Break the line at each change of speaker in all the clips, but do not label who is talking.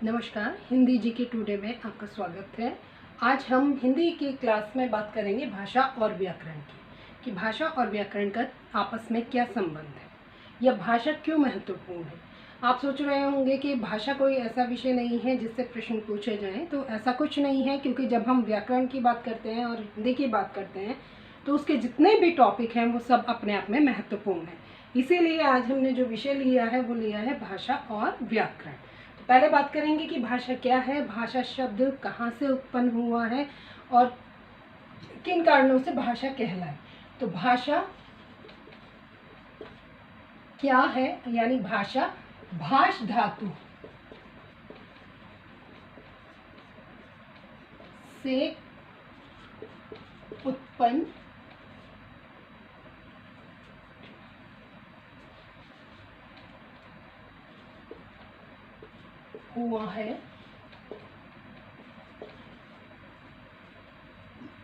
नमस्कार, हिंदी जी के टुडे में आपका स्वागत है। आज हम हिंदी की क्लास में बात करेंगे भाषा और व्याकरण की, कि भाषा और व्याकरण का आपस में क्या संबंध है, यह भाषा क्यों महत्वपूर्ण है। आप सोच रहे होंगे कि भाषा कोई ऐसा विषय नहीं है जिससे प्रश्न पूछे जाएं, तो ऐसा कुछ नहीं है, क्योंकि जब हम व्याकरण की बात करते हैं और हिंदी की बात करते हैं तो उसके जितने भी टॉपिक हैं वो सब अपने आप में महत्वपूर्ण हैं। इसीलिए आज हमने जो विषय लिया है वो लिया है भाषा और व्याकरण। पहले बात करेंगे कि भाषा क्या है, भाषा शब्द कहाँ से उत्पन्न हुआ है और किन कारणों से भाषा कहलाए। तो भाषा क्या है, यानी भाषा भाष धातु से उत्पन्न हुआ है।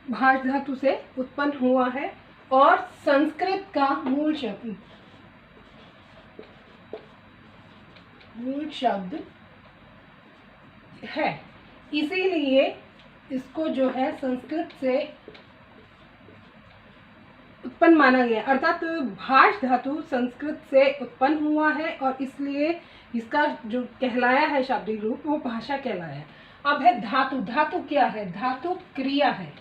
भाष धातु से उत्पन्न हुआ है और संस्कृत का मूल शब्द है, इसीलिए इसको जो है संस्कृत से उत्पन्न माना गया। अर्थात भाष धातु संस्कृत से उत्पन्न हुआ है और इसलिए इसका जो कहलाया है शाब्दिक रूप वो भाषा कहलाया है। अब है धातु। धातु क्या है? धातु क्रिया है।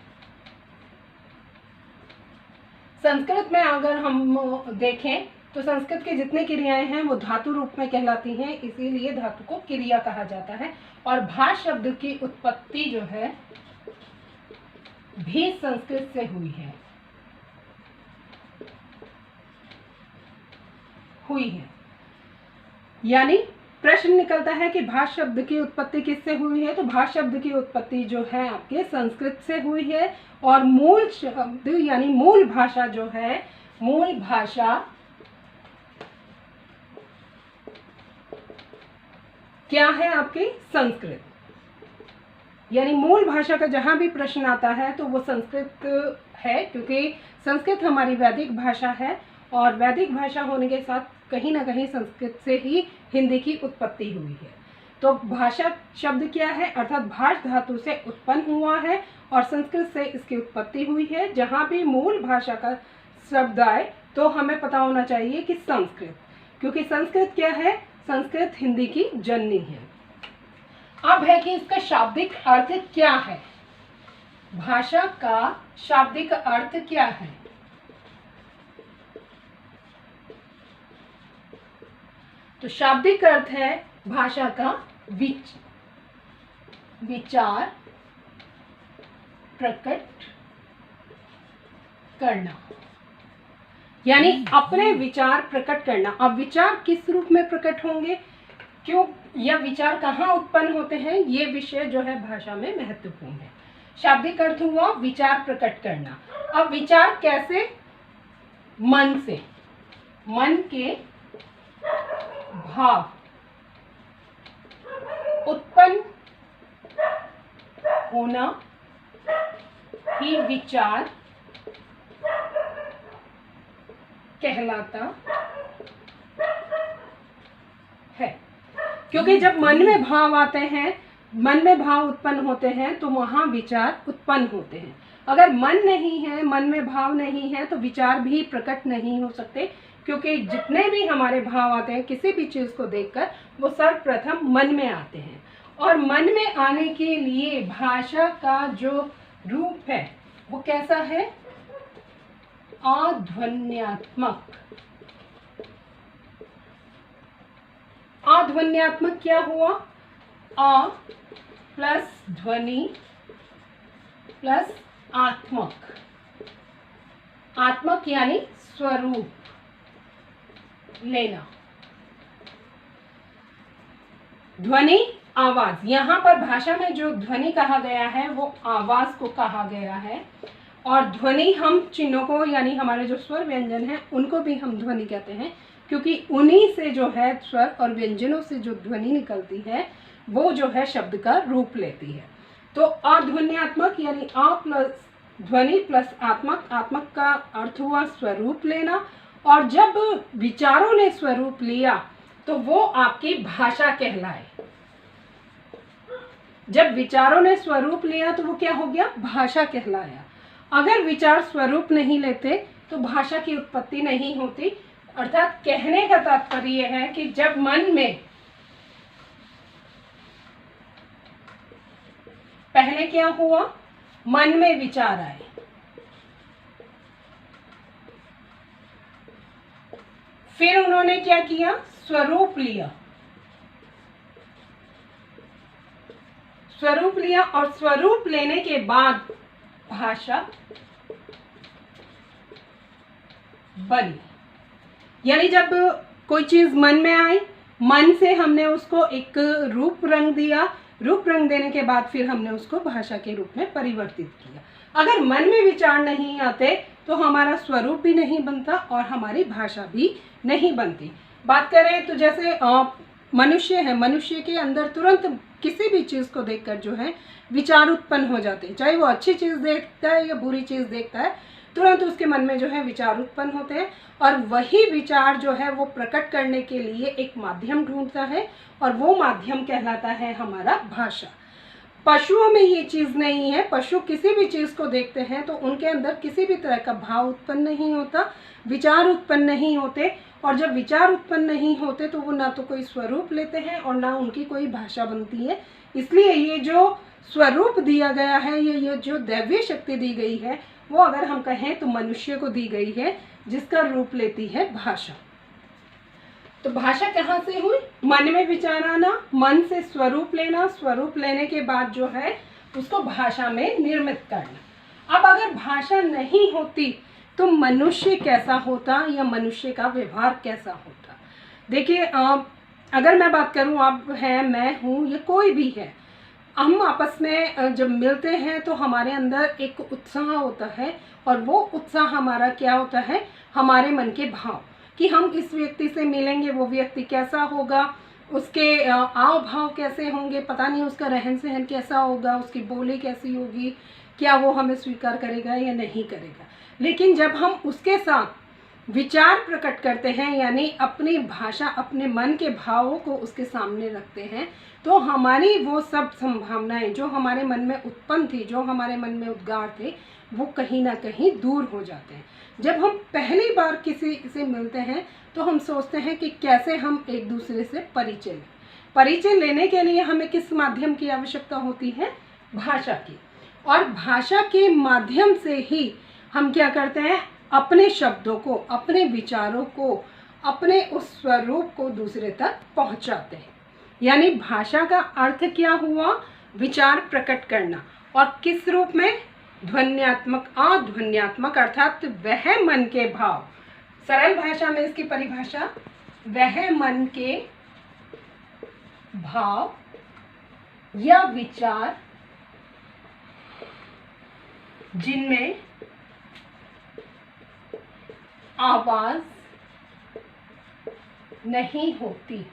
संस्कृत में अगर हम देखें तो संस्कृत की जितनी क्रियाएं हैं वो धातु रूप में कहलाती हैं, इसीलिए धातु को क्रिया कहा जाता है। और भाष शब्द की उत्पत्ति जो है भी संस्कृत से हुई है। यानी प्रश्न निकलता है कि भाष शब्द की उत्पत्ति किससे हुई है, तो भाष शब्द की उत्पत्ति जो है आपके संस्कृत से हुई है। और मूल शब्द यानी मूल भाषा जो है, मूल भाषा क्या है आपकी? संस्कृत। यानी मूल भाषा का जहां भी प्रश्न आता है तो वो संस्कृत है, क्योंकि संस्कृत हमारी वैदिक भाषा है और वैदिक भाषा होने के साथ कहीं ना कहीं संस्कृत से ही हिंदी की उत्पत्ति हुई है। तो भाषा शब्द क्या है? अर्थात भाष धातु से उत्पन्न हुआ है और संस्कृत से इसकी उत्पत्ति हुई है। जहां भी मूल भाषा का शब्द आए तो हमें पता होना चाहिए कि संस्कृत, क्योंकि संस्कृत क्या है? संस्कृत हिंदी की जननी है। अब है कि इसका शाब्दिक अर्थ क्या है। भाषा का शाब्दिक अर्थ क्या है? तो शाब्दिक अर्थ है भाषा का विचार प्रकट करना, यानी अपने विचार प्रकट करना। अब विचार किस रूप में प्रकट होंगे, क्यों, या विचार कहाँ उत्पन्न होते हैं, ये विषय जो है भाषा में महत्वपूर्ण है। शाब्दिक अर्थ हुआ विचार प्रकट करना। अब विचार कैसे? मन से, मन के भाव उत्पन्न होना ही विचार कहलाता है। क्योंकि जब मन में भाव आते हैं, मन में भाव उत्पन्न होते हैं तो वहां विचार उत्पन्न होते हैं। अगर मन नहीं है, मन में भाव नहीं है, तो विचार भी प्रकट नहीं हो सकते, क्योंकि जितने भी हमारे भाव आते हैं किसी भी चीज को देखकर वो सर्वप्रथम मन में आते हैं। और मन में आने के लिए भाषा का जो रूप है वो कैसा है? आध्वन्यात्मक। आध्वन्यात्मक क्या हुआ? आ प्लस ध्वनि प्लस आत्मक। आत्मक यानी स्वरूप लेना। ध्वनि आवाज, यहाँ पर भाषा में जो ध्वनि कहा गया है वो आवाज को कहा गया है। और ध्वनि हम चिन्हों को, यानी हमारे जो स्वर व्यंजन हैं उनको भी हम ध्वनि कहते हैं, क्योंकि उन्हीं से जो है स्वर और व्यंजनों से जो ध्वनि निकलती है वो जो है शब्द का रूप लेती है। तो अध्वन्यात्मक यानी आ प्लस ध्वनि प्लस आत्मक। आत्मक का अर्थ हुआ स्वरूप लेना, और जब विचारों ने स्वरूप लिया तो वो आपकी भाषा कहलाए। जब विचारों ने स्वरूप लिया तो वो क्या हो गया, भाषा कहलाया। अगर विचार स्वरूप नहीं लेते तो भाषा की उत्पत्ति नहीं होती। अर्थात कहने का तात्पर्य है कि जब मन में पहले क्या हुआ, मन में विचार आए, फिर उन्होंने क्या किया, स्वरूप लिया, स्वरूप लिया और स्वरूप लेने के बाद भाषा बनी। यानी जब कोई चीज मन में आई, मन से हमने उसको एक रूप रंग दिया, रूप रंग देने के बाद फिर हमने उसको भाषा के रूप में परिवर्तित किया। अगर मन में विचार नहीं आते तो हमारा स्वरूप भी नहीं बनता और हमारी भाषा भी नहीं बनती। बात करें तो जैसे मनुष्य है, मनुष्य के अंदर तुरंत किसी भी चीज़ को देखकर जो है विचार उत्पन्न हो जाते हैं। चाहे वो अच्छी चीज़ देखता है या बुरी चीज़ देखता है, तुरंत उसके मन में जो है विचार उत्पन्न होते हैं और वही विचार जो है वो प्रकट करने के लिए एक माध्यम ढूंढता है और वो माध्यम कहलाता है हमारा भाषा। पशुओं में ये चीज़ नहीं है। पशु किसी भी चीज़ को देखते हैं तो उनके अंदर किसी भी तरह का भाव उत्पन्न नहीं होता, विचार उत्पन्न नहीं होते, और जब विचार उत्पन्न नहीं होते तो वो ना तो कोई स्वरूप लेते हैं और ना उनकी कोई भाषा बनती है। इसलिए ये जो स्वरूप दिया गया है, ये जो दैवीय शक्ति दी गई है, वो अगर हम कहें तो मनुष्य को दी गई है, जिसका रूप लेती है भाषा। तो भाषा कहाँ से हुई, मन में विचार आना, मन से स्वरूप लेना, स्वरूप लेने के बाद जो है उसको भाषा में निर्मित करना। अब अगर भाषा नहीं होती तो मनुष्य कैसा होता या मनुष्य का व्यवहार कैसा होता। देखिए, अगर मैं बात करूं, आप हैं, मैं हूं, या कोई भी है, हम आपस में जब मिलते हैं तो हमारे अंदर एक उत्साह होता है और वो उत्साह हमारा क्या होता है, हमारे मन के भाव कि हम इस व्यक्ति से मिलेंगे, वो व्यक्ति कैसा होगा, उसके आव भाव कैसे होंगे, पता नहीं उसका रहन सहन कैसा होगा, उसकी बोली कैसी होगी, क्या वो हमें स्वीकार करेगा या नहीं करेगा। लेकिन जब हम उसके साथ विचार प्रकट करते हैं, यानी अपनी भाषा, अपने मन के भावों को उसके सामने रखते हैं, तो हमारी वो सब संभावनाएं जो हमारे मन में उत्पन्न थी, जो हमारे मन में उद्गार थे, वो कहीं ना कहीं दूर हो जाते हैं। जब हम पहली बार किसी से मिलते हैं तो हम सोचते हैं कि कैसे हम एक दूसरे से परिचय लें। परिचय लेने के लिए हमें किस माध्यम की आवश्यकता होती है, भाषा की। और भाषा के माध्यम से ही हम क्या करते हैं, अपने शब्दों को, अपने विचारों को, अपने उस स्वरूप को दूसरे तक पहुंचाते हैं। यानी भाषा का अर्थ क्या हुआ, विचार प्रकट करना, और किस रूप में, ध्वन्यात्मक, अध्वन्यात्मक, अर्थात वह मन के भाव। सरल भाषा में इसकी परिभाषा, वह मन के भाव या विचार जिनमें आवाज नहीं होती।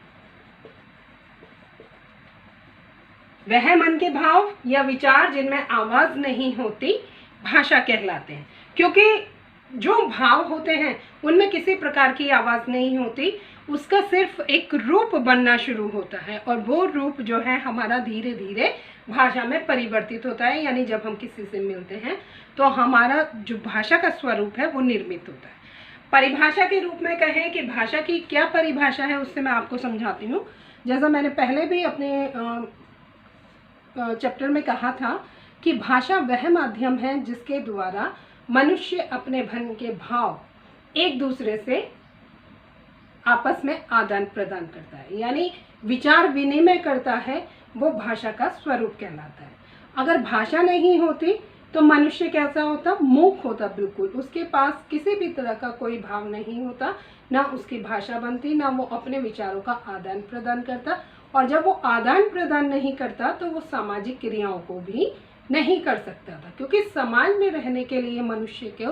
वह मन के भाव या विचार जिनमें आवाज नहीं होती भाषा कहलाते हैं। क्योंकि जो भाव होते हैं उनमें किसी प्रकार की आवाज नहीं होती, उसका सिर्फ एक रूप बनना शुरू होता है और वो रूप जो है हमारा धीरे धीरे भाषा में परिवर्तित होता है। यानी जब हम किसी से मिलते हैं तो हमारा जो भाषा का स्वरूप है वो निर्मित होता है। परिभाषा के रूप में कहें कि भाषा की क्या परिभाषा है, उससे मैं आपको समझाती हूँ। जैसा मैंने पहले भी अपने चैप्टर में कहा था कि भाषा वह माध्यम है जिसके द्वारा मनुष्य अपने मन के भाव एक दूसरे से आपस में आदान प्रदान करता है, यानी विचार विनिमय करता है, वो भाषा का स्वरूप कहलाता है। अगर भाषा नहीं होती तो मनुष्य कैसा होता, मूक होता, बिल्कुल उसके पास किसी भी तरह का कोई भाव नहीं होता, ना उसकी भाषा बनती, ना वो अपने विचारों का आदान प्रदान करता। और जब वो आदान प्रदान नहीं करता तो वो सामाजिक क्रियाओं को भी नहीं कर सकता था, क्योंकि समाज में रहने के लिए मनुष्य को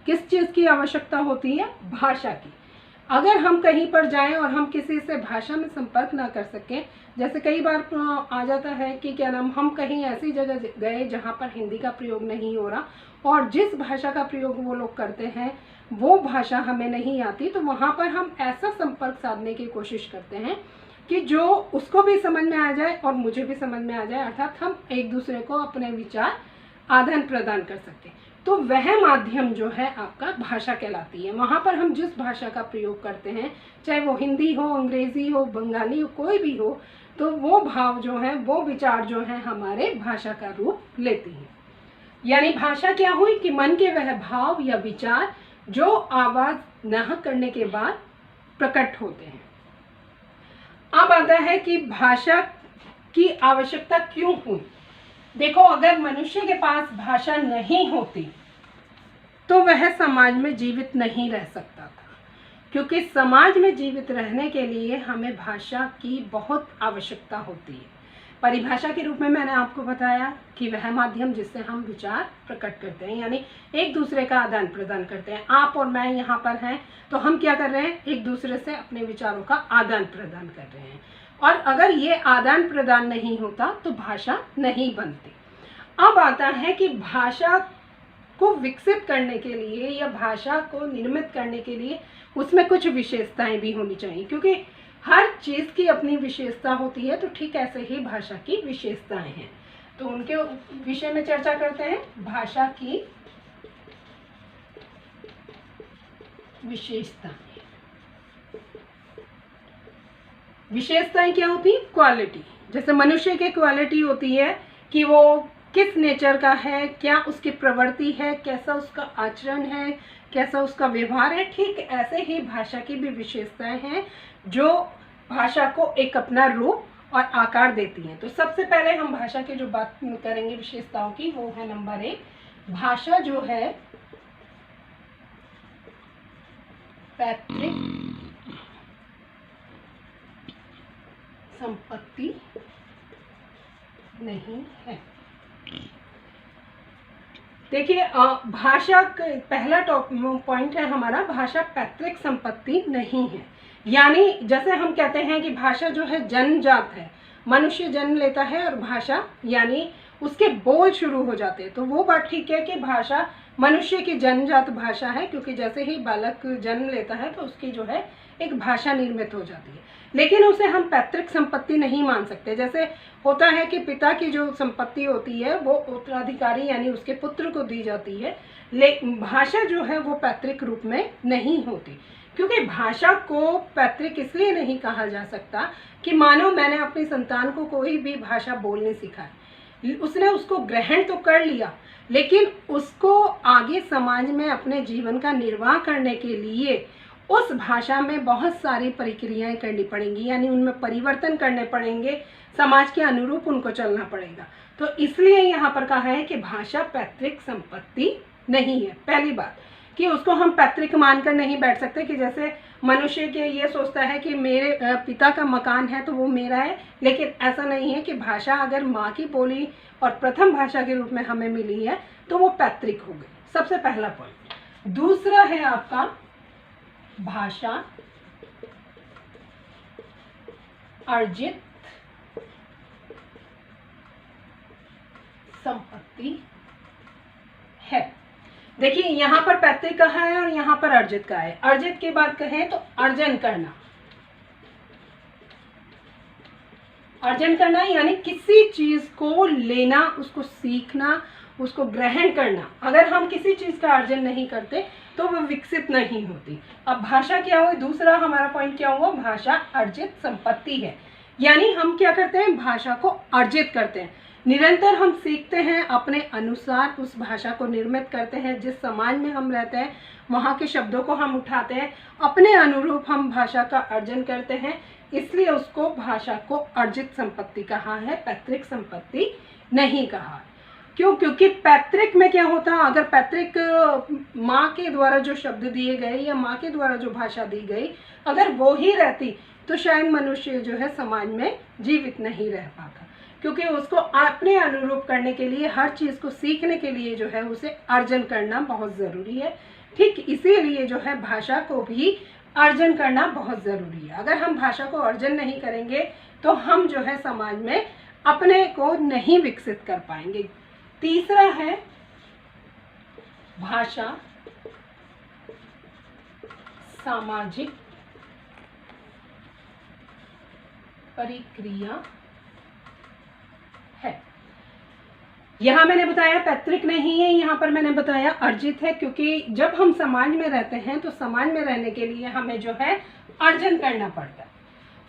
किस चीज़ की आवश्यकता होती है, भाषा की। अगर हम कहीं पर जाएं और हम किसी से भाषा में संपर्क ना कर सकें, जैसे कई बार आ जाता है कि क्या नाम, हम कहीं ऐसी जगह गए जहां पर हिंदी का प्रयोग नहीं हो रहा और जिस भाषा का प्रयोग वो लोग करते हैं वो भाषा हमें नहीं आती, तो वहां पर हम ऐसा संपर्क साधने की कोशिश करते हैं कि जो उसको भी समझ में आ जाए और मुझे भी समझ में आ जाए, अर्थात हम एक दूसरे को अपने विचार आदान प्रदान कर सकें। तो वह माध्यम जो है आपका भाषा कहलाती है। वहाँ पर हम जिस भाषा का प्रयोग करते हैं, चाहे वो हिंदी हो, अंग्रेजी हो, बंगाली हो, कोई भी हो, तो वो भाव जो है, वो विचार जो है हमारे भाषा का रूप लेती है। यानी भाषा क्या हुई कि मन के वह भाव या विचार जो आवाज न करने के बाद प्रकट होते हैं। अब आता है कि भाषा की आवश्यकता क्यों हुई। देखो, अगर मनुष्य के पास भाषा नहीं होती तो वह समाज में जीवित नहीं रह सकता था, क्योंकि समाज में जीवित रहने के लिए हमें भाषा की बहुत आवश्यकता होती है। परिभाषा के रूप में मैंने आपको बताया कि वह माध्यम जिससे हम विचार प्रकट करते हैं, यानी एक दूसरे का आदान प्रदान करते हैं। आप और मैं यहाँ पर हैं तो हम क्या कर रहे हैं, एक दूसरे से अपने विचारों का आदान प्रदान कर रहे हैं। और अगर ये आदान प्रदान नहीं होता तो भाषा नहीं बनती। अब आता है कि भाषा को विकसित करने के लिए या भाषा को निर्मित करने के लिए उसमें कुछ विशेषताएं भी होनी चाहिए, क्योंकि हर चीज की अपनी विशेषता होती है। तो ठीक ऐसे ही भाषा की विशेषताएं हैं, तो उनके विषय में चर्चा करते हैं। भाषा की विशेषताएं क्या होती है? क्वालिटी। जैसे मनुष्य की क्वालिटी होती है कि वो किस नेचर का है, क्या उसकी प्रवृत्ति है, कैसा उसका आचरण है, कैसा उसका व्यवहार है। ठीक ऐसे ही भाषा की भी विशेषताएं हैं जो भाषा को एक अपना रूप और आकार देती हैं। तो सबसे पहले हम भाषा की जो बात करेंगे विशेषताओं की, वो है नंबर 1, भाषा जो है पैतृक संपत्ति नहीं है। देखिए, भाषा का पहला पॉइंट है हमारा, भाषा पैतृक संपत्ति नहीं है। यानी जैसे हम कहते हैं कि भाषा जो है जन्मजात है, मनुष्य जन्म लेता है और भाषा यानी उसके बोल शुरू हो जाते हैं, तो वो बात ठीक है कि भाषा मनुष्य की जन्मजात भाषा है, क्योंकि जैसे ही बालक जन्म लेता है तो उसकी जो है एक भाषा निर्मित हो जाती है। लेकिन उसे हम पैतृक संपत्ति नहीं मान सकते। जैसे होता है कि पिता की जो संपत्ति होती है वो उत्तराधिकारी यानी उसके पुत्र को दी जाती है, लेकिन भाषा जो है वो पैतृक रूप में नहीं होती। क्योंकि भाषा को पैतृक इसलिए नहीं कहा जा सकता कि मानो मैंने अपनी संतान को कोई भी भाषा बोलने सिखाई, उसने उसको ग्रहण तो कर लिया, लेकिन उसको आगे समाज में अपने जीवन का निर्वाह करने के लिए उस भाषा में बहुत सारी प्रक्रियाएं करनी पड़ेंगी, यानी उनमें परिवर्तन करने पड़ेंगे, समाज के अनुरूप उनको चलना पड़ेगा। तो इसलिए यहाँ पर कहा है कि भाषा पैतृक संपत्ति नहीं है। पहली बात कि उसको हम पैतृक मानकर नहीं बैठ सकते कि जैसे मनुष्य के ये सोचता है कि मेरे पिता का मकान है तो वो मेरा है, लेकिन ऐसा नहीं है कि भाषा अगर माँ की बोली और प्रथम भाषा के रूप में हमें मिली है तो वो पैतृक हो गई। सबसे पहला पॉइंट। दूसरा है आपका भाषा अर्जित संपत्ति है। देखिए, यहाँ पर पैतृक कहा है और यहाँ पर अर्जित का है। अर्जित की बात कहें तो अर्जन करना, अर्जन करना यानी किसी चीज को लेना, उसको सीखना, उसको ग्रहण करना। अगर हम किसी चीज का अर्जन नहीं करते तो वह विकसित नहीं होती। अब भाषा क्या हुई? दूसरा हमारा पॉइंट क्या हुआ? भाषा अर्जित संपत्ति है। यानी हम क्या करते हैं? भाषा को अर्जित करते हैं, निरंतर हम सीखते हैं, अपने अनुसार उस भाषा को निर्मित करते हैं। जिस समाज में हम रहते हैं वहाँ के शब्दों को हम उठाते हैं, अपने अनुरूप हम भाषा का अर्जन करते हैं, इसलिए उसको भाषा को अर्जित संपत्ति कहा है, पैतृक संपत्ति नहीं कहा। क्यों? क्योंकि पैतृक में क्या होता, अगर पैतृक माँ के द्वारा जो शब्द दिए गए या माँ के द्वारा जो भाषा दी गई अगर वो ही रहती तो शायद मनुष्य जो है समाज में जीवित नहीं रह पाता, क्योंकि उसको अपने अनुरूप करने के लिए, हर चीज़ को सीखने के लिए जो है उसे अर्जन करना बहुत ज़रूरी है। ठीक इसीलिए जो है भाषा को भी अर्जन करना बहुत ज़रूरी है। अगर हम भाषा को अर्जन नहीं करेंगे तो हम जो है समाज में अपने को नहीं विकसित कर पाएंगे। तीसरा है भाषा सामाजिक परिक्रिया है। यहाँ मैंने बताया पैतृक नहीं है, यहाँ पर मैंने बताया अर्जित है, क्योंकि जब हम समाज में रहते हैं तो समाज में रहने के लिए हमें जो है अर्जन करना पड़ता है।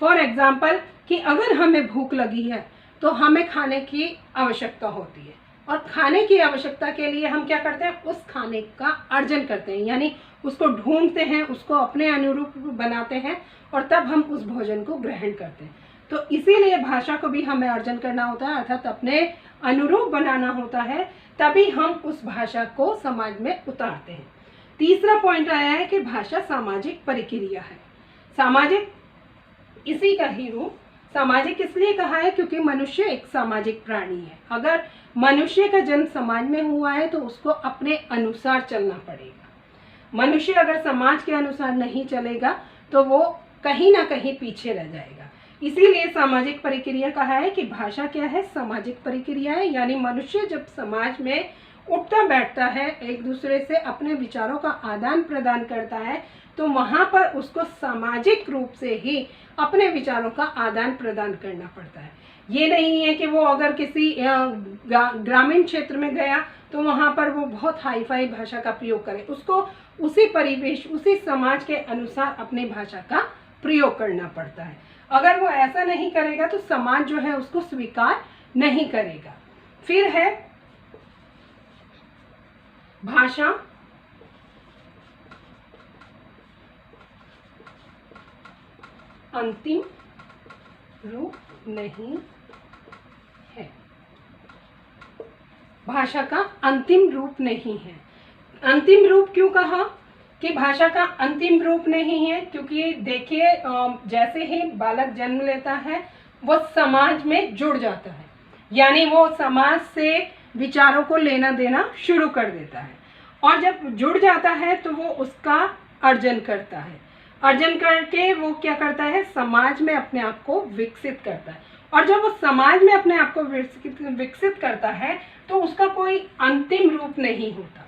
फॉर एग्जाम्पल कि अगर हमें भूख लगी है तो हमें खाने की आवश्यकता होती है, और खाने की आवश्यकता के लिए हम क्या करते हैं, उस खाने का अर्जन करते हैं, यानी उसको ढूंढते हैं, उसको अपने अनुरूप बनाते हैं और तब हम उस भोजन को ग्रहण करते हैं। तो इसीलिए भाषा को भी हमें अर्जन करना होता है, अर्थात अपने अनुरूप बनाना होता है, तभी हम उस भाषा को समाज में उतारते हैं। तीसरा पॉइंट आया है कि भाषा सामाजिक प्रक्रिया है। सामाजिक, इसी का ही रूप सामाजिक इसलिए कहा है क्योंकि मनुष्य एक सामाजिक प्राणी है। अगर मनुष्य का जन्म समाज में हुआ है तो उसको अपने अनुसार चलना पड़ेगा। मनुष्य अगर समाज के अनुसार नहीं चलेगा तो वो कहीं ना कहीं पीछे रह जाएगा। इसीलिए सामाजिक प्रक्रिया कहा है कि भाषा क्या है, सामाजिक प्रक्रिया है, यानी मनुष्य जब समाज में उठता बैठता है, एक दूसरे से अपने विचारों का आदान प्रदान करता है, तो वहाँ पर उसको सामाजिक रूप से ही अपने विचारों का आदान प्रदान करना पड़ता है। ये नहीं है कि वो अगर किसी ग्रामीण क्षेत्र में गया तो वहाँ पर वो बहुत हाई फाई भाषा का प्रयोग करे, उसको उसी परिवेश, उसी समाज के अनुसार अपनी भाषा का प्रयोग करना पड़ता है। अगर वो ऐसा नहीं करेगा तो समाज जो है उसको स्वीकार नहीं करेगा। फिर है भाषा अंतिम रूप नहीं है। भाषा का अंतिम रूप नहीं है। अंतिम रूप क्यों कहा कि भाषा का अंतिम रूप नहीं है? क्योंकि देखिए, जैसे ही बालक जन्म लेता है वो समाज में जुड़ जाता है, यानी वो समाज से विचारों को लेना देना शुरू कर देता है, और जब जुड़ जाता है तो वो उसका अर्जन करता है। अर्जन करके वो क्या करता है, समाज में अपने आप को विकसित करता है, और जब वो समाज में अपने आप को विकसित करता है तो उसका कोई अंतिम रूप नहीं होता।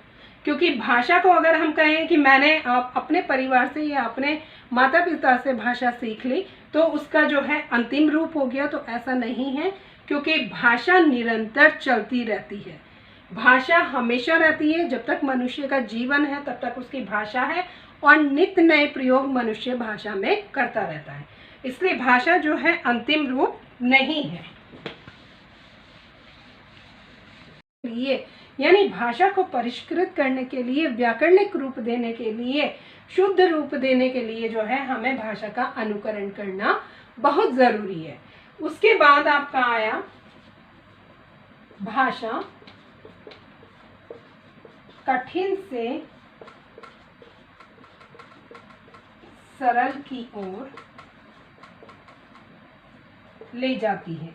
क्योंकि भाषा को अगर हम कहें कि मैंने अपने परिवार से या अपने माता पिता से भाषा सीख ली तो उसका जो है अंतिम रूप हो गया, तो ऐसा नहीं है, क्योंकि भाषा निरंतर चलती रहती है। भाषा हमेशा रहती है, जब तक मनुष्य का जीवन है तब तक उसकी भाषा है, और नित्य नए प्रयोग मनुष्य भाषा में करता रहता है। इसलिए भाषा जो है अंतिम रूप नहीं है। ये यानी भाषा को परिष्कृत करने के लिए, व्याकरणिक रूप देने के लिए, शुद्ध रूप देने के लिए जो है हमें भाषा का अनुकरण करना बहुत जरूरी है। उसके बाद आपका आया भाषा कठिन से सरल की ओर ले जाती है।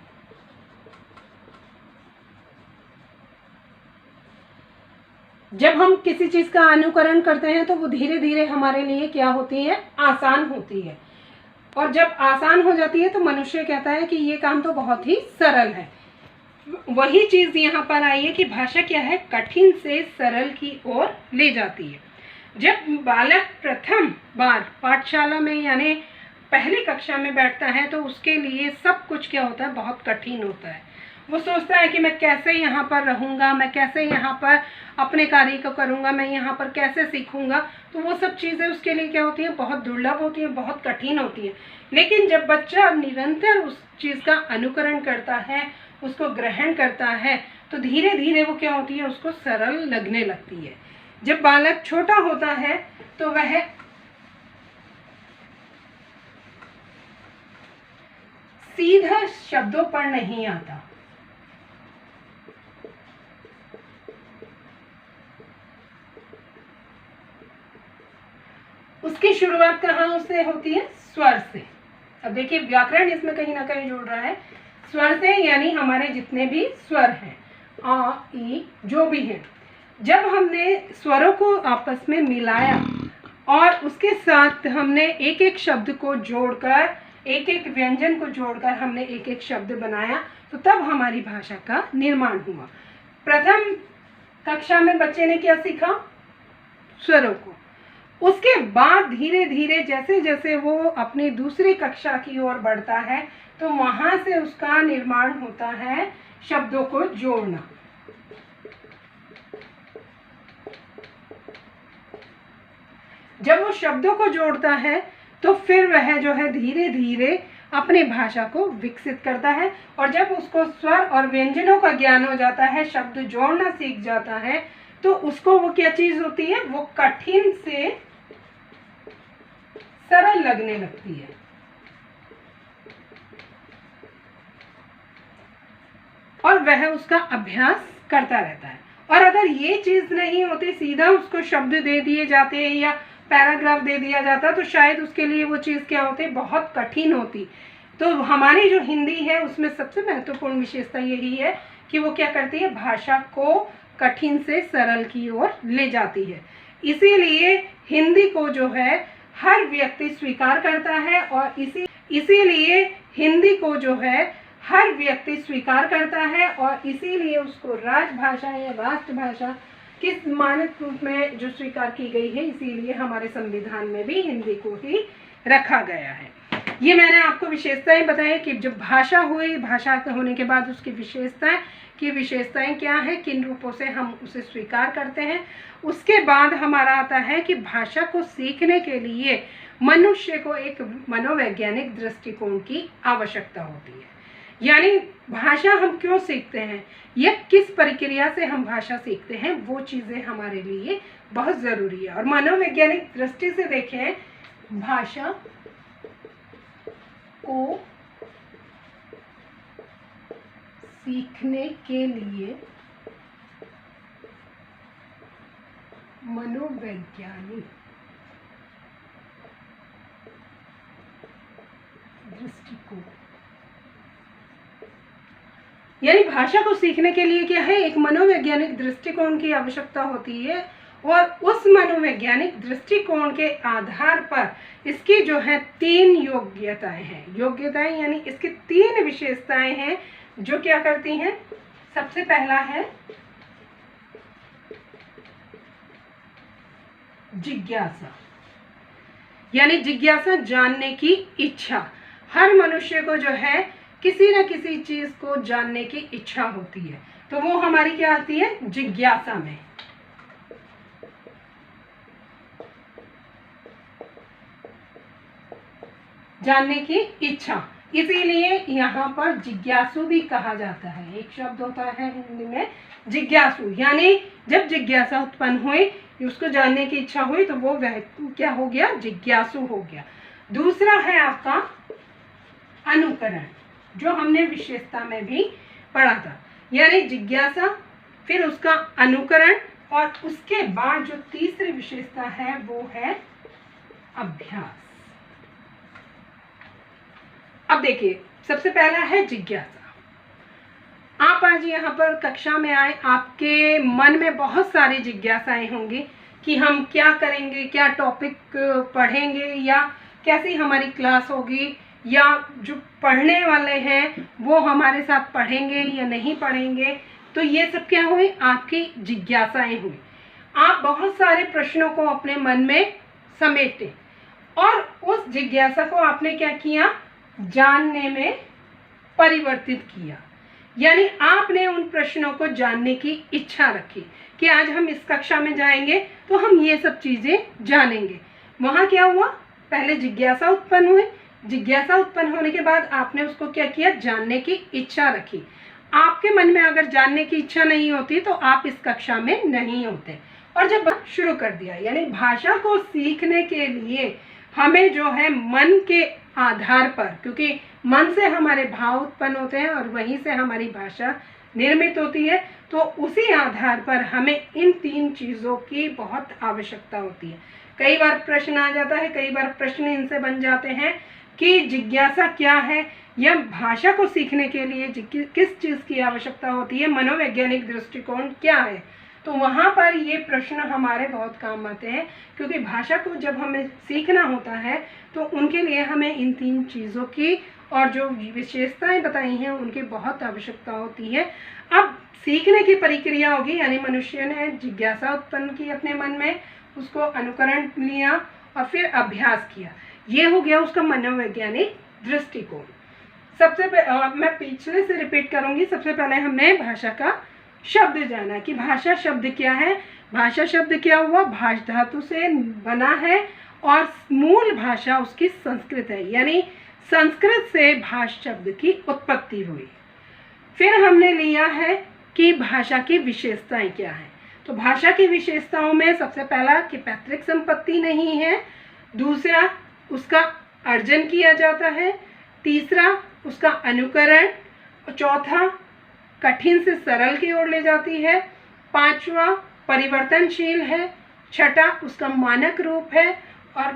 जब हम किसी चीज का अनुकरण करते हैं तो वो धीरे धीरे हमारे लिए क्या होती है, आसान होती है, और जब आसान हो जाती है तो मनुष्य कहता है कि ये काम तो बहुत ही सरल है। वही चीज यहाँ पर आई है कि भाषा क्या है, कठिन से सरल की ओर ले जाती है। जब बालक प्रथम बार पाठशाला में यानी पहली कक्षा में बैठता है तो उसके लिए सब कुछ क्या होता है, बहुत कठिन होता है। वो सोचता है कि मैं कैसे यहाँ पर रहूँगा, मैं कैसे यहाँ पर अपने कार्य को करूँगा, मैं यहाँ पर कैसे सीखूँगा। तो वो सब चीज़ें उसके लिए क्या होती हैं, बहुत दुर्लभ होती हैं, बहुत कठिन होती है। लेकिन जब बच्चा निरंतर उस चीज़ का अनुकरण करता है, उसको ग्रहण करता है, तो धीरे धीरे वो क्या होती है, उसको सरल लगने लगती है। जब बालक छोटा होता है तो वह सीधा शब्दों पर नहीं आता, उसकी शुरुआत कहाँ से होती है, स्वर से। अब देखिए व्याकरण इसमें कहीं ना कहीं जुड़ रहा है स्वर से, यानी हमारे जितने भी स्वर हैं, आ ई जो भी हैं, जब हमने स्वरों को आपस में मिलाया और उसके साथ हमने एक एक शब्द को जोड़कर, एक एक व्यंजन को जोड़कर हमने एक एक शब्द बनाया, तो तब हमारी भाषा का निर्माण हुआ। प्रथम कक्षा में बच्चे ने क्या सीखा, स्वरों को। उसके बाद धीरे धीरे जैसे जैसे वो अपनी दूसरी कक्षा की ओर बढ़ता है तो वहां से उसका निर्माण होता है शब्दों को जोड़ना। जब वो शब्दों को जोड़ता है तो फिर वह जो है धीरे धीरे अपनी भाषा को विकसित करता है, और जब उसको स्वर और व्यंजनों का ज्ञान हो जाता है, शब्द जोड़ना सीख जाता है, तो उसको वो क्या चीज होती है, वो कठिन से सरल लगने लगती है। और वह उसका अभ्यास करता रहता है। और अगर ये चीज नहीं होती, सीधा उसको शब्द दे दिए जाते या पैराग्राफ दे दिया जाता, तो शायद उसके लिए वो चीज क्या होती, बहुत कठिन होती। तो हमारी जो हिंदी है उसमें सबसे महत्वपूर्ण विशेषता यही है कि वो क्या करती है, भाषा को कठिन से सरल की ओर ले जाती है। इसीलिए हिंदी को जो है हर व्यक्ति स्वीकार करता है, और इसीलिए हिंदी को जो है हर व्यक्ति स्वीकार करता है, और इसीलिए उसको राजभाषा या राष्ट्रभाषा किस मानक रूप में जो स्वीकार की गई है, इसीलिए हमारे संविधान में भी हिंदी को ही रखा गया है। ये मैंने आपको विशेषताएं बताई कि जब भाषा हुई, भाषा होने के बाद उसकी विशेषताएं क्या है, किन रूपों से हम उसे स्वीकार करते हैं। उसके बाद हमारा आता है कि भाषा को सीखने के लिए मनुष्य को एक मनोवैज्ञानिक दृष्टिकोण की आवश्यकता होती है। यानी भाषा हम क्यों सीखते हैं या किस प्रक्रिया से हम भाषा सीखते हैं, वो चीजें हमारे लिए बहुत जरूरी है। और मनोवैज्ञानिक दृष्टि से देखें, भाषा को सीखने के लिए मनोवैज्ञानिक दृष्टिकोण, यानी भाषा को सीखने के लिए क्या है, एक मनोवैज्ञानिक दृष्टिकोण की आवश्यकता होती है। और उस मनोवैज्ञानिक दृष्टिकोण के आधार पर इसकी जो है 3 योग्यताएं हैं। योग्यताएं यानी इसकी 3 विशेषताएं हैं जो क्या करती हैं। सबसे पहला है जिज्ञासा, यानी जिज्ञासा, जानने की इच्छा। हर मनुष्य को जो है किसी न किसी चीज को जानने की इच्छा होती है, तो वो हमारी क्या आती है, जिज्ञासा में। जानने की इच्छा, इसीलिए यहाँ पर जिज्ञासु भी कहा जाता है। एक शब्द होता है हिंदी में जिज्ञासु, यानी जब जिज्ञासा उत्पन्न हुई, उसको जानने की इच्छा हुई, तो वो वह क्या हो गया, जिज्ञासु हो गया। दूसरा है आपका अनुकरण, जो हमने विशेषता में भी पढ़ा था, यानी जिज्ञासा, फिर उसका अनुकरण, और उसके बाद जो तीसरी विशेषता है वो है अभ्यास। अब देखिए, सबसे पहला है जिज्ञासा। आप आज यहाँ पर कक्षा में आए, आपके मन में बहुत सारी जिज्ञासाएं होंगी कि हम क्या करेंगे, क्या टॉपिक पढ़ेंगे, या कैसी हमारी क्लास होगी, या जो पढ़ने वाले हैं वो हमारे साथ पढ़ेंगे या नहीं पढ़ेंगे। तो ये सब क्या हुई, आपकी जिज्ञासाएं हुई। आप बहुत सारे प्रश्नों को अपने मन में समेटे, और उस जिज्ञासा को आपने क्या किया, जानने में परिवर्तित किया। यानी आपने उन प्रश्नों को जानने की इच्छा रखी कि आज हम इस कक्षा में जाएंगे तो हम ये सब चीजें जानेंगे। वहां क्या हुआ, पहले जिज्ञासा उत्पन्न हुई, जिज्ञासा उत्पन्न होने के बाद आपने उसको क्या किया, जानने की इच्छा रखी। आपके मन में अगर जानने की इच्छा नहीं होती तो आप इस कक्षा में नहीं होते, और जब शुरू कर दिया। यानी भाषा को सीखने के लिए हमें जो है मन के आधार पर, क्योंकि मन से हमारे भाव उत्पन्न होते हैं और वहीं से हमारी भाषा निर्मित होती है, तो उसी आधार पर हमें इन 3 चीज़ों की बहुत आवश्यकता होती है। कई बार प्रश्न आ जाता है, कई बार प्रश्न इनसे बन जाते हैं कि जिज्ञासा क्या है, या भाषा को सीखने के लिए किस चीज़ की आवश्यकता होती है, मनोवैज्ञानिक दृष्टिकोण क्या है। तो वहाँ पर ये प्रश्न हमारे बहुत काम आते हैं, क्योंकि भाषा को जब हमें सीखना होता है तो उनके लिए हमें इन 3 चीज़ों की और जो विशेषताएं बताई हैं उनकी बहुत आवश्यकता होती है। अब सीखने की प्रक्रिया होगी, यानी मनुष्य ने जिज्ञासा उत्पन्न की अपने मन में, उसको अनुकरण लिया और फिर अभ्यास किया। ये हो गया उसका मनोवैज्ञानिक दृष्टिकोण। मैं पिछले से रिपीट करूंगी। सबसे पहले हमने भाषा का शब्द जाना कि भाषा शब्द क्या है। भाषा शब्द क्या हुआ, भाष धातु से बना है और मूल भाषा उसकी संस्कृत है, यानी संस्कृत से भाष शब्द की उत्पत्ति हुई। फिर हमने लिया है कि भाषा की विशेषताएं क्या है। तो भाषा की विशेषताओं में सबसे पहला कि पैतृक संपत्ति नहीं है, दूसरा उसका अर्जन किया जाता है, तीसरा उसका अनुकरण, चौथा कठिन से सरल की ओर ले जाती है, पांचवा परिवर्तनशील है, छठा उसका मानक रूप है और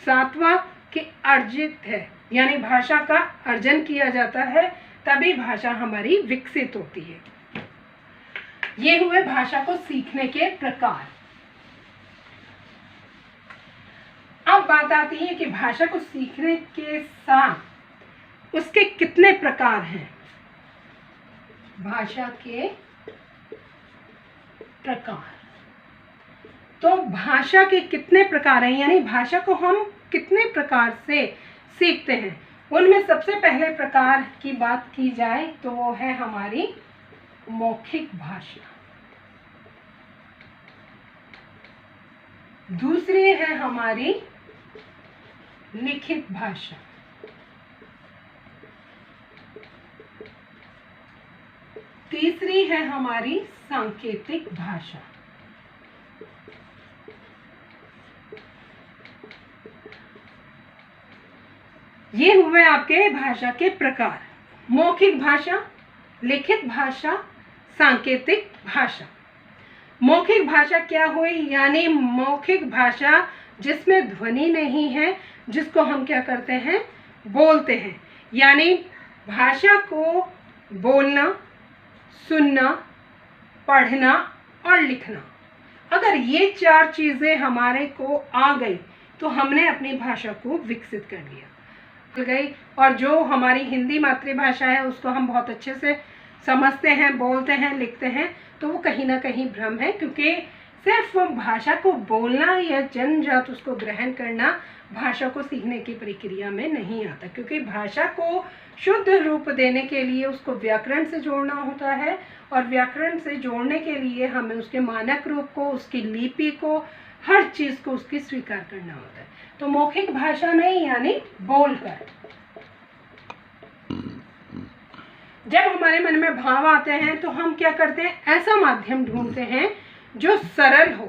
सातवां कि अर्जित है, यानी भाषा का अर्जन किया जाता है तभी भाषा हमारी विकसित होती है। ये हुए भाषा को सीखने के प्रकार। अब बात आती है कि भाषा को सीखने के साथ उसके कितने प्रकार हैं। भाषा के प्रकार, तो भाषा के कितने प्रकार हैं, यानी भाषा को हम कितने प्रकार से सीखते हैं। उनमें सबसे पहले प्रकार की बात की जाए तो वो है हमारी मौखिक भाषा, दूसरी है हमारी लिखित भाषा, तीसरी है हमारी सांकेतिक भाषा, ये हुए आपके भाषा के प्रकार। मौखिक भाषा, लिखित भाषा, सांकेतिक भाषा। मौखिक भाषा क्या हुई, यानी मौखिक भाषा जिसमें ध्वनि नहीं है, जिसको हम क्या करते हैं, बोलते हैं। यानी भाषा को बोलना, सुनना, पढ़ना और लिखना, अगर ये चार चीजें हमारे को आ गई तो हमने अपनी भाषा को विकसित कर लिया गई। और जो हमारी हिंदी मातृभाषा है उसको हम बहुत अच्छे से समझते हैं, बोलते हैं, लिखते हैं, तो वो कहीं ना कहीं भ्रम है, क्योंकि सिर्फ भाषा को बोलना या जन्मजात उसको ग्रहण करना भाषा को सीखने की प्रक्रिया में नहीं आता, क्योंकि भाषा को शुद्ध रूप देने के लिए उसको व्याकरण से जोड़ना होता है और व्याकरण से जोड़ने के लिए हमें उसके मानक रूप को, उसकी लिपि को, हर चीज को उसकी स्वीकार करना होता है। तो मौखिक भाषा नहीं, यानी बोलकर। जब हमारे मन में भाव आते हैं तो हम क्या करते हैं, ऐसा माध्यम ढूंढते हैं जो सरल हो।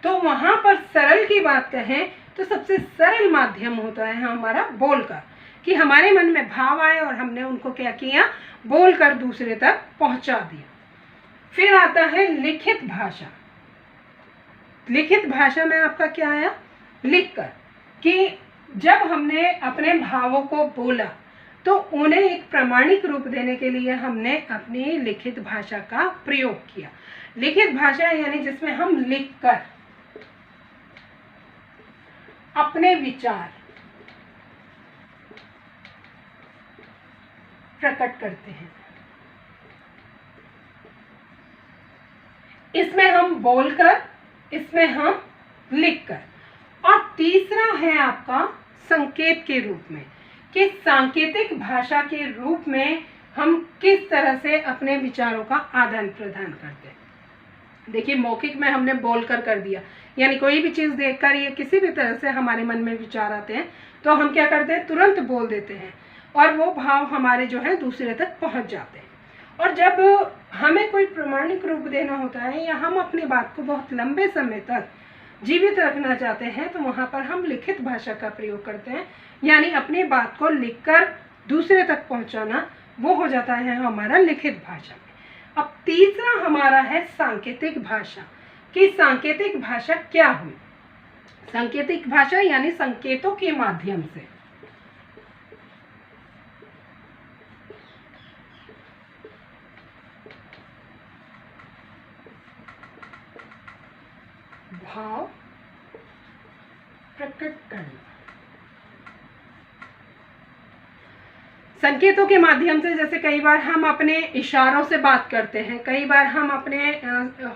तो वहां पर सरल की बात कहें तो सबसे सरल माध्यम होता है हमारा बोलकर, कि हमारे मन में भाव आए और हमने उनको क्या किया, बोलकर दूसरे तक पहुंचा दिया। फिर आता है लिखित भाषा। लिखित भाषा में आपका क्या आया, लिखकर, कि जब हमने अपने भावों को बोला तो उन्हें एक प्रामाणिक रूप देने के लिए हमने अपनी लिखित भाषा का प्रयोग किया। लिखित भाषा यानी जिसमें हम लिखकर अपने विचार प्रकट करते हैं। इसमें हम बोलकर, इसमें हम लिखकर। और तीसरा है आपका संकेत के रूप में, कि सांकेतिक भाषा के रूप में हम किस तरह से अपने विचारों का आदान प्रदान करते हैं। देखिए, मौखिक में हमने बोलकर कर दिया, यानी कोई भी चीज़ देखकर या किसी भी तरह से हमारे मन में विचार आते हैं तो हम क्या करते हैं, तुरंत बोल देते हैं और वो भाव हमारे जो है दूसरे तक पहुंच जाते हैं। और जब हमें कोई प्रामाणिक रूप देना होता है या हम अपनी बात को बहुत लंबे समय तक जीवित रखना चाहते हैं तो वहाँ पर हम लिखित भाषा का प्रयोग करते हैं, यानी अपनी बात को लिखकर दूसरे तक पहुँचाना, वो हो जाता है हमारा लिखित भाषा में। अब तीसरा हमारा है सांकेतिक भाषा, कि सांकेतिक भाषा क्या हुई। सांकेतिक भाषा यानी संकेतों के माध्यम से भाव प्रकट करना। संकेतों के माध्यम से, जैसे कई बार हम अपने इशारों से बात करते हैं, कई बार हम अपने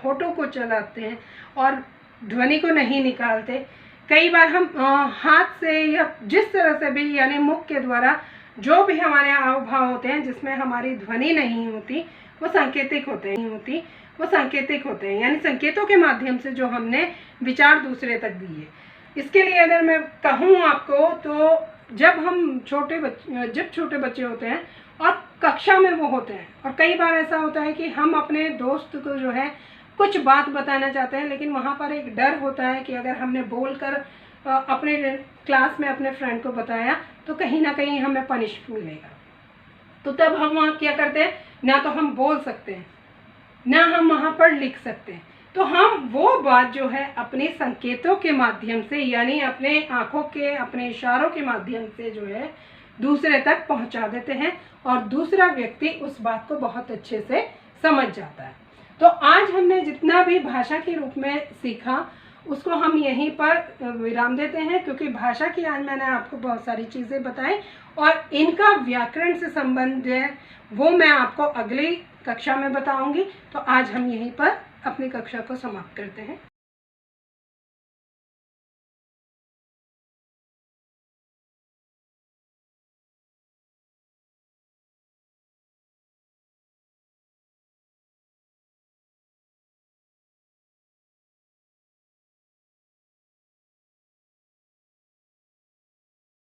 होठों को चलाते हैं और ध्वनि को नहीं निकालते। कई बार हम हाथ से या जिस तरह से भी यानी मुख के द्वारा जो भी हमारे हाव भाव होते हैं जिसमें हमारी ध्वनि नहीं होती वो सांकेतिक होते हैं, यानी संकेतों के माध्यम से जो हमने विचार दूसरे तक दिए। इसके लिए अगर मैं कहूँ आपको तो जब छोटे बच्चे होते हैं और कक्षा में वो होते हैं, और कई बार ऐसा होता है कि हम अपने दोस्त को जो है कुछ बात बताना चाहते हैं, लेकिन वहाँ पर एक डर होता है कि अगर हमने बोलकर अपने क्लास में अपने फ्रेंड को बताया तो कहीं ना कहीं हमें पनिश मिलेगा। तो तब हम वहाँ क्या करते हैं, ना तो हम बोल सकते हैं ना हम वहाँ पर लिख सकते हैं, तो हम वो बात जो है अपने संकेतों के माध्यम से यानी अपने आँखों के अपने इशारों के माध्यम से जो है दूसरे तक पहुँचा देते हैं और दूसरा व्यक्ति उस बात को बहुत अच्छे से समझ जाता है। तो आज हमने जितना भी भाषा के रूप में सीखा उसको हम यहीं पर विराम देते हैं, क्योंकि भाषा की आज मैंने आपको बहुत सारी चीज़ें बताई और इनका व्याकरण से संबंध है वो मैं आपको अगली कक्षा में बताऊंगी। तो आज हम यहीं पर अपनी कक्षा को समाप्त करते हैं।